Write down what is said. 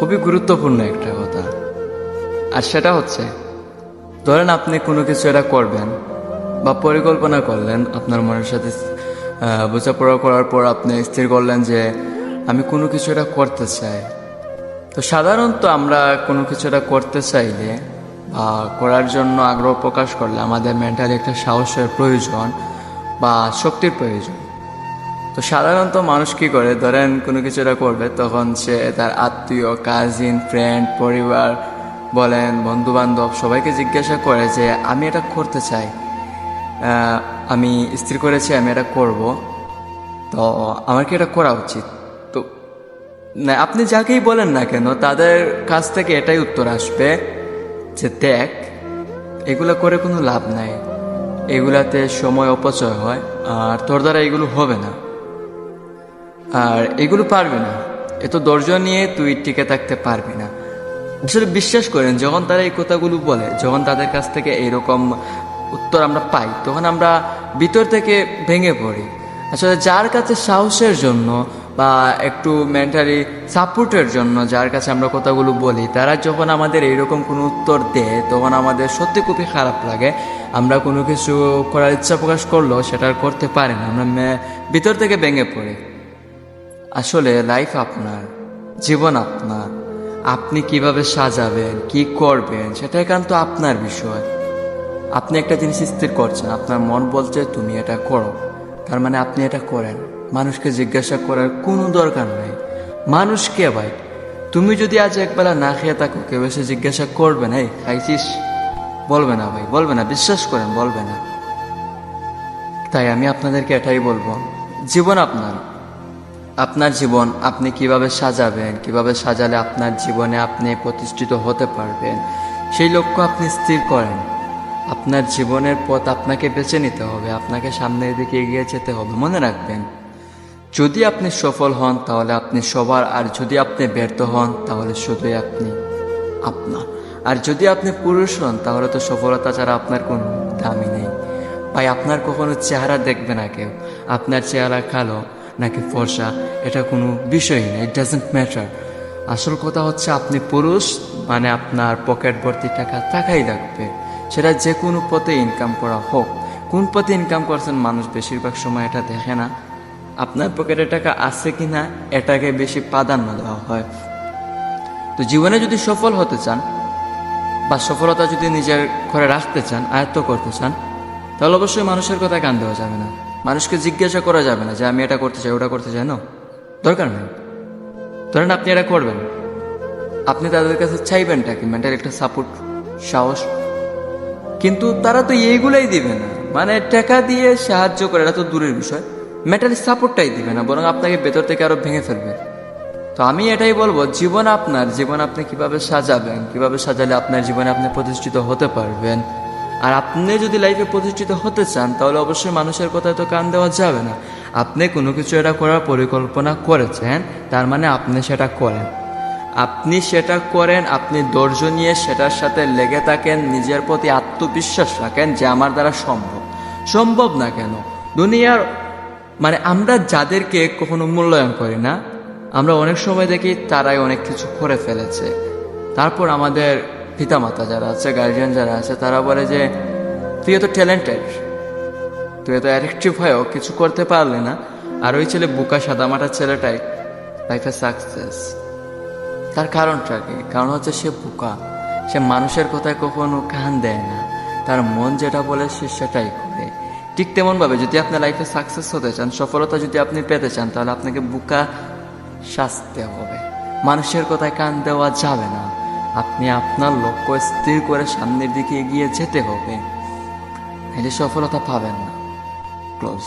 খুবই গুরুত্বপূর্ণ একটা কথা। আর সেটা হচ্ছে, ধরেন আপনি কোনো কিছু এটা করবেন বা পরিকল্পনা করলেন, আপনার মনের সাথে বোঝাপড়া করার পর আপনি স্থির করলেন যে আমি কোনো কিছু এটা করতে চাই। তো সাধারণত আমরা কোনো কিছু এটা করতে চাইলে বা করার জন্য আগ্রহ প্রকাশ করলে আমাদের মেন্টালি একটা সাহসের প্রয়োজন বা শক্তির প্রয়োজন। তো সাধারণত মানুষ কী করে, ধরেন কোনো কিছু এটা করবে, তখন সে তার আত্মীয়, কাজিন, ফ্রেন্ড, পরিবার বলেন, বন্ধুবান্ধব সবাইকে জিজ্ঞাসা করে যে আমি এটা করতে চাই, আমি স্থির করেছি আমি এটা করব, তো আমার কি এটা করা উচিত? তো না, আপনি যাকেই বলেন না কেন তাদের কাছ থেকে এটাই উত্তর আসবে যে দেখ, এগুলো করে কোনো লাভ নাই, এগুলাতে সময় অপচয় হয়, আর তোর দ্বারা এগুলো হবে না, আর এগুলো পারবি না, এত ধৈর্য নিয়ে তুই টিকে থাকতে পারবি না। আসলে বিশ্বাস করেন, যখন তারা এই কথাগুলো বলে, যখন তাদের কাছ থেকে এরকম উত্তর আমরা পাই, তখন আমরা ভিতর থেকে ভেঙে পড়ি। আসলে যার কাছে সাহসের জন্য বা একটু মেন্টালি সাপোর্টের জন্য যার কাছে আমরা কথাগুলো বলি, তারা যখন আমাদের এইরকম কোনো উত্তর দেয়, তখন আমাদের সত্যি খুবই খারাপ লাগে। আমরা কোনো কিছু করার ইচ্ছা প্রকাশ করলেও সেটা আর করতে পারি না, আমরা ভিতর থেকে ভেঙে পড়ি। আসলে লাইফ আপনার, জীবন আপনার, আপনি কিভাবে সাজাবেন, কি করবেন, সেটা একান্ত আপনার বিষয়। আপনি একটা জিনিস স্থির করছেন, আপনার মন বলছে তুমি এটা করো, তার মানে আপনি এটা করেন। মানুষকে জিজ্ঞাসা করার কোনো দরকার নাই। মানুষ কে ভাই? তুমি যদি আজ একবেলা না খেয়ে থাকো, কেউ এসে জিজ্ঞাসা করবে না এই খাইছিস? বলবে না ভাই, বলবে না, বিশ্বাস করেন, বলবে না। তাই আমি আপনাদেরকে এটাই বলবো, জীবন আপনার, আপনার জীবন আপনি কিভাবে সাজাবেন, কিভাবে সাজালে আপনার জীবনে আপনি প্রতিষ্ঠিত হতে পারবেন, সেই লক্ষ্য আপনি স্থির করেন। আপনার জীবনের পথ আপনাকে বেছে নিতে হবে, আপনাকে সামনের দিকে এগিয়ে যেতে হবে। মনে রাখবেন, যদি আপনি সফল হন তাহলে আপনি সবার, আর যদি আপনি ব্যর্থ হন তাহলে শুধুই আপনি আপনার। আর যদি আপনি পুরুষ হন তাহলে তো সফলতা ছাড়া আপনার কোনো দামই নেই ভাই। আপনার কখনো চেহারা দেখবে না কেউ, আপনার চেহারা কালো নাকি ফর্সা এটা কোনো বিষয়ই না, ইট ডাজেন্ট ম্যাটার। আসল কথা হচ্ছে আপনি পুরুষ মানে আপনার পকেট ভর্তি টাকা টাকাই লাগবে, সেটা যে কোনো পথে ইনকাম করা হোক। কোন পথে ইনকাম করছেন মানুষ বেশিরভাগ সময় এটা দেখে না, আপনার পকেটে টাকা আছে কি না এটাকে বেশি প্রাধান্য দেওয়া হয়। তো জীবনে যদি সফল হতে চান বা সফলতা যদি নিজের ঘরে রাখতে চান, আয়ত্ত করতে চান, তাহলে অবশ্যই মানুষের কথা কান দেওয়া যাবে না, মানুষকে জিজ্ঞাসা করা যাবে না যে আমি এটা করতে চাই, ওটা করতে চাই, না, দরকার নেই। ধরেন আপনি এটা করবেন, আপনি তাদের কাছে চাইবেনটা কি? মেন্টাল একটা সাপোর্ট, সাহস। কিন্তু তারা তো এইগুলাই দিবে না, মানে টাকা দিয়ে সাহায্য করে এটা তো দূরের বিষয়, মেন্টালি সাপোর্টটাই দিবে না, বরং আপনাকে ভেতর থেকে আরো ভেঙে ফেলবে। তো আমি এটাই বলবো, জীবন আপনার, জীবন আপনি কিভাবে সাজাবেন, কিভাবে সাজালে আপনার জীবনে আপনি প্রতিষ্ঠিত হতে পারবেন। আর আপনি যদি লাইফে প্রতিষ্ঠিত হতে চান তাহলে অবশ্যই মানুষের কথায় তো কান দেওয়া যাবে না। আপনি কোনো কিছু এটা করার পরিকল্পনা করেছেন, তার মানে আপনি সেটা করেন, আপনি সেটা করেন, আপনি ধৈর্য নিয়ে সেটার সাথে লেগে থাকেন, নিজের প্রতি আত্মবিশ্বাস রাখেন যে আমার দ্বারা সম্ভব। সম্ভব না কেন? দুনিয়ার মানে আমরা যাদেরকে কখনো মূল্যায়ন করি না, আমরা অনেক সময় দেখি তারাই অনেক কিছু করে ফেলেছে, তারপর আমাদের পিতামাতা যারা আছে, গার্জিয়ান যারা আছে, তারা বলে যে তুই এত ট্যালেন্টেড, তুই এত অ্যাডিকটিভ হয়েও কিছু করতে পারলে না, আর ওই ছেলে বোকা সাদামাটা ছেলেটাই লাইফে সাকসেস। তার কারণটা কি? কারণ হচ্ছে সে বোকা, সে মানুষের কথায় কখনো কান দেয় না, তার মন যেটা বলে সে সেটাই করে। ঠিক তেমনভাবে যদি আপনি লাইফে সাকসেস হতে চান, সফলতা যদি আপনি পেতে চান, তাহলে আপনাকে বোকা সাজতে হবে, মানুষের কথায় কান দেওয়া যাবে না। আপনি আপনার লক্ষ্য স্থির করে সামনের দিকে এগিয়ে যেতে হবে, নাহলে সফলতা পাবেন না। ক্লোজ।